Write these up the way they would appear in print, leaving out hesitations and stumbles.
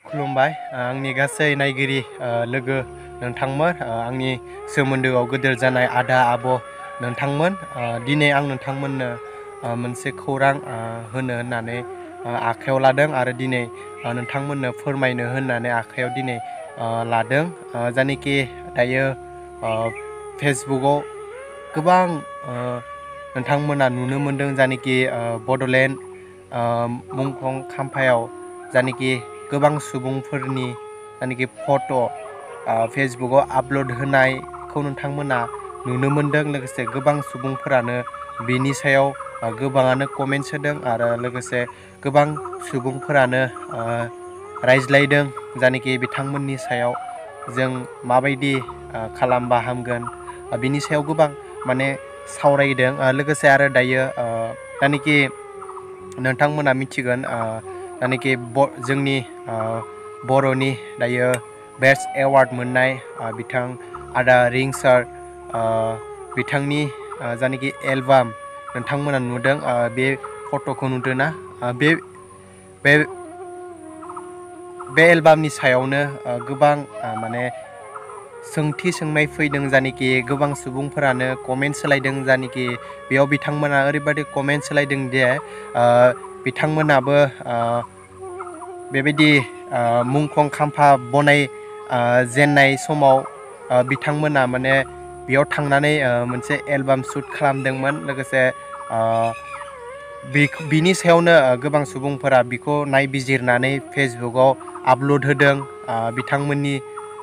खुलुमबाय आंनि गासै नायगिरि लोगो नोंथांमोन आंनि सोमोन्दोआव गेदेर जानाय आदा आब' नोंथांमोन दिनै आं नोंथांमोननो मोनसे खौरां होनो होननानै आखायाव लादों आरो दिनै नोंथांमोननो फोरमायनो होननानै आखायाव दिनै लादों जायनोखि दायो फेसबुकआव गोबां नोंथांमोना नुनो मोनदों जायनोखि बड'लेण्ड मुंख्लं खाम्फायाव जायनोखि गोबां सुबुंफोरनि जायनोखि फट' फेसबुकआव आपल'ड होनायखौ नोंथांमोना नुनो मोनदों लोगोसे गोबां सुबुंफोरानो बेनि सायाव गोबाङानो कमेन्ट्स होदों आरो लोगोसे गोबां सुबुंफोरानो रायज्लायदों जायनोखि बिथांमोननि सायाव जों माबायदि खालामबा हामगोन बिनि सायाव गोबां माने सावरायदों लोगोसे आरो दायो जायनोखि नोंथांमोना मिथिगोन जायनोखि जोंनि बर'नि दायो बेस्ट एवार्ड मोननाय बिथां आदा रिंसार बिथांनि जायनोखि एलबाम नोंथांमोना नुदों बे फट'खौ नुदों ना बे एलबामनि सायावनो गोबां माने सोंथि सोंनाय फैदों जायनोखि गोबां सुबुंफोरानो कमेन्ट सोलायदों जायनोखि बेयाव बिथांमोना ओरैबायदि कमेन्ट सोलायदों जे बिथांमोनाबो बेबायदि मुंख्लं खाम्फा बनाय जेननाय समाव बिथांमोना माने बेयाव थांनानै मोनसे एलबाम शुट खालामदोंमोन लोगोसे बिनि सायावनो गोबां सुबुंफोरा बिखौ नायबिजिरनानै फेसबुकआव आपल'ड होदों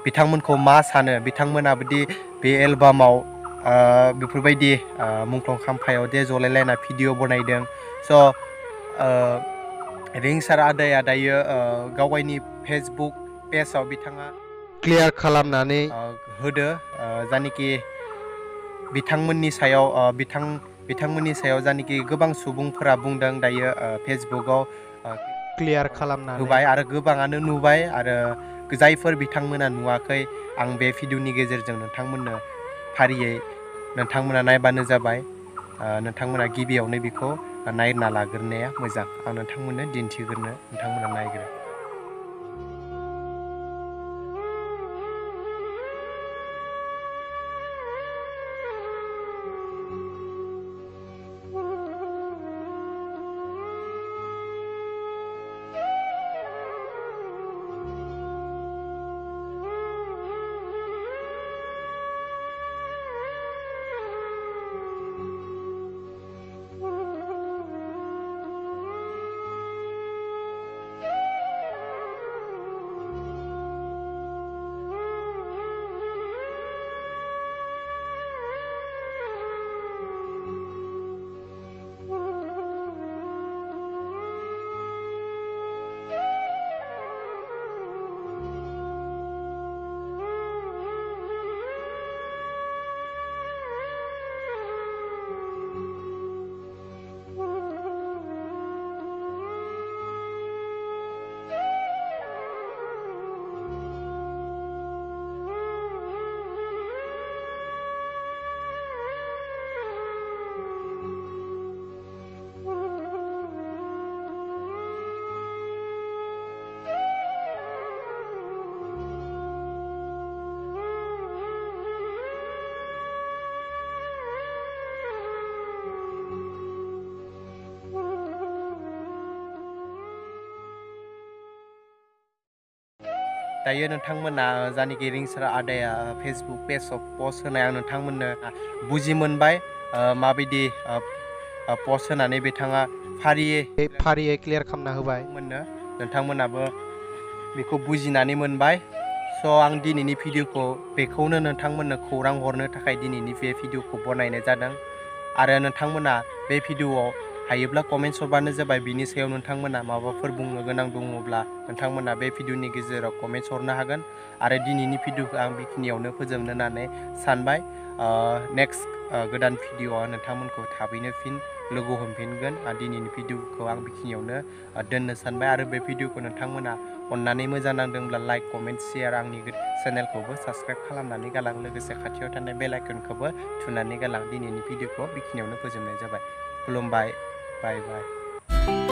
बिथांमोनखौ मा सानो बिथांमोनाबोदि बे एलबामाव बेफोरबायदि मुंख्लं खाम्फायाव दे जलायलायना भिडिअ' बनायदों स' रिंसार आदाया दायो गावनि फेसबुक पेजाव बिथाङा क्लियार खालामनानै होदो जायनोखि बिथांमोननि सायाव जायनोखि गोबां सुबुंफोरा बुंदों दायो फेसबुकआव क्लियार खालामनानै होबाय आरो गोबाङानो नुबाय आरो जायफोर बिथांमोना नुवाखै आं बे भिडिअनि गेजेरजों नोंथांमोननो फारियै नोंथांमोना नायबानो जाबाय नोंथांमोना गिबियावनो बेखौ नायना लाग्रोनाया मोजां आं नोंथांमोननो दिन्थिग्रोनो नोंथांमोना नायग्रो दायो नोंथांमोना जायनोखि रिंसार आदाया फेसबुक पेजाव पस्ट होनाय आं नोंथांमोननो बुजि मोनबाय माबायदि पस्ट होनानै बिथाङा फारियै क्लियार खालामना होबाय नोंथांमोनाबो बेखौ बुजिनानै मोनबाय स' आं दिनैनि भिडिअखौ बेखौनो नोंथांमोननो खौरां हरनो थाखाय दिनैनि बे भिडिअखौ बनायनाय जादों आरो नोंथांमोना बे भिडिअआव हायोब्ला कमेन्ट्स हरबानो जाबाय बिनि सायाव नोंथांमोना माबाफोर बुंनो गोनां दङब्ला नोंथांमोना बे भिडिअनि गेजेराव कमेन्ट्स हरनो हागोन आरो दिनैनि भिडिअखौ आं बेखिनियावनो फोजोबनो होननानै सानबाय नेक्स्ट गोदान भिडिअआ नोंथांमोनखौ थाबैनो फिन लोगो हमफिनगोन दिनैनि भिडिअखौ आं बेखिनियावनो दोननो सानबाय आरो बे भिडिअखौ नोंथांमोना अननानै मोजां नांदोंब्ला लाइक कमेन्ट शेयार आंनि चेनेलखौबो साबस्क्राइब खालामनानै गालां लोगोसे खाथियाव थानाय बेल आइकनखौबो थुनानै गालां दिनैनि भिडिअखौ बेखिनियावनो फोजोबनाय जाबाय खुलुमबाय बाय बाय